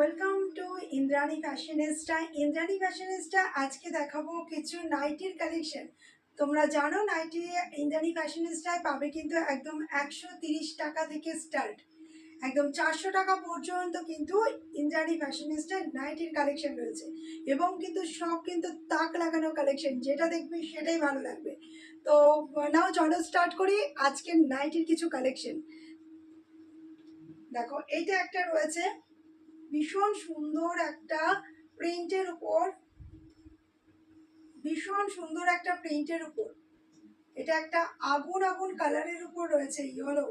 Welcome to Indrani Fashionista. Indrani Fashionista আজকে দেখাবো কিছু নাইটির কালেকশন। তোমরা জানো নাইটি ইন্দ্রাণী ফ্যাশনিস্টায় পাবে কিন্তু একদম 130 টাকা থেকে স্টার্ট, একদম 400 টাকা পর্যন্ত কিন্তু ইন্দ্রাণী ফ্যাশনিস্টায় নাইটির কালেকশন রয়েছে এবং কিন্তু সব কিন্তু তাক লাগানো কালেকশন, যেটা দেখবে সেটাই ভালো লাগবে। তো নাও চলো স্টার্ট করি আজকের নাইটির কিছু কালেকশন। দেখো এইটা একটা রয়েছে ভীষণ সুন্দর একটা প্রিন্টের উপর, ভীষণ সুন্দর একটা প্রিন্টের উপর। এটা একটা আগুন আগুন কালারের উপর রয়েছে ইয়েলো।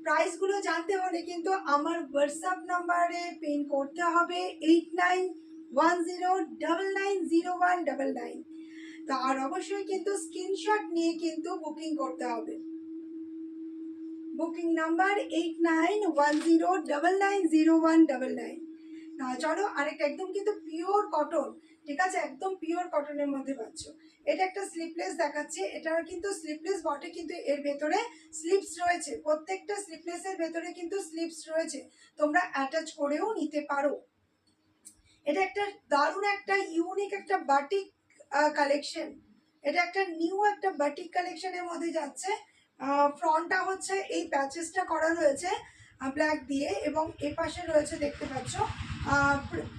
প্রাইসগুলো জানতে হলে কিন্তু আমার হোয়াটসঅ্যাপ নাম্বারে পিন করতে হবে 8910990199। তো আর অবশ্যই কিন্তু স্ক্রিনশট নিয়ে কিন্তু বুকিং করতে হবে। Booking number 8910990199। না চলো আরেকটা একদম কিন্তু পিওর কটন, ঠিক আছে, একদম পিওর কটনের মধ্যে পাচ্ছ। এটা একটা স্লিপলেস দেখাচ্ছে, এটার কিন্তু স্লিপলেস বটে কিন্তু এর ভেতরে স্লিপস রয়েছে, প্রত্যেকটা স্লিপলেসের ভেতরে কিন্তু স্লিপস রয়েছে, তোমরা অ্যাটাচ করেও নিতে পারো। এটা একটা দারুণ একটা ইউনিক একটা বাটিক কালেকশন। এটা একটা নিউ একটা বাটিক কালেকশনের মধ্যে যাচ্ছে। ফ্রন্টটা হচ্ছে এই প্যাচেসটা করা রয়েছে ব্ল্যাক দিয়ে এবং এ পাশে রয়েছে দেখতে পাচ্ছ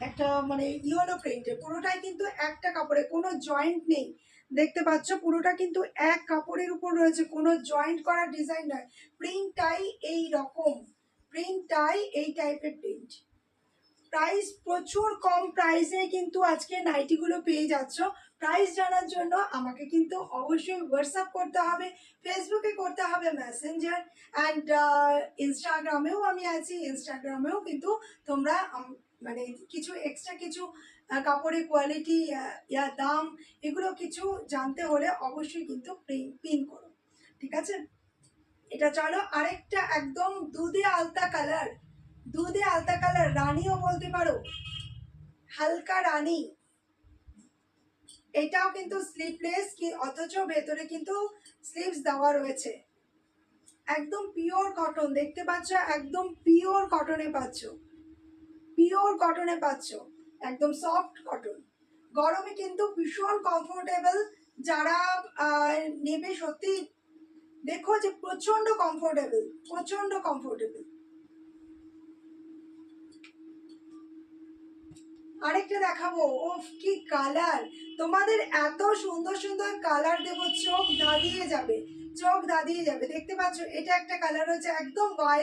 একটা মানে ইয়েলো প্রিন্টে। পুরোটাই কিন্তু একটা কাপড়ে, কোনো জয়েন্ট নেই, দেখতে পাচ্ছ পুরোটা কিন্তু এক কাপড়ের উপর রয়েছে, কোনো জয়েন্ট করা ডিজাইন নয়। প্রিন্টটাই এই রকম, প্রিন্টটাই এই টাইপের প্রিন্ট। প্রাইস প্রচুর কম প্রাইসে কিন্তু আজকে নাইটিগুলো পেয়ে যাচ্ছ। প্রাইস জানার জন্য আমাকে কিন্তু অবশ্যই হোয়াটসঅ্যাপ করতে হবে, ফেসবুকে করতে হবে মেসেঞ্জার, অ্যান্ড ইনস্টাগ্রামেও আমি আছি। ইনস্টাগ্রামেও কিন্তু তোমরা মানে কিছু এক্সট্রা কিছু কাপড়ের কোয়ালিটি ইয়া দাম এগুলো কিছু জানতে হলে অবশ্যই কিন্তু পিন করো, ঠিক আছে। এটা চলো আরেকটা একদম দুধে আলতা কালার, দুধে আলতা কালার, রানীও বলতে পারো, হালকা রানী। এটাও কিন্তু স্লিপলেস কি অথচ ভেতরে কিন্তু স্লিভস দেওয়া রয়েছে। একদম পিওর কটন, দেখতে পাচ্ছ একদম পিওর কটনে পাচ্ছ, পিওর কটনে পাচ্ছ, একদম সফট কটন। গরমে কিন্তু ভীষণ কমফোর্টেবল, যারা নেবে সত্যি দেখো যে প্রচন্ড কমফোর্টেবল, প্রচন্ড কমফোর্টেবল। আরেকটা দেখাবো, ওফ কি কালার, তোমাদের এত সুন্দর সুন্দর কালার দেবো চোখ ধাঁধিয়ে যাবে, চোখ ধাঁধিয়ে যাবে। দেখতে পাচ্ছ এটা একটা কালার হচ্ছে একদম ভায়োলেট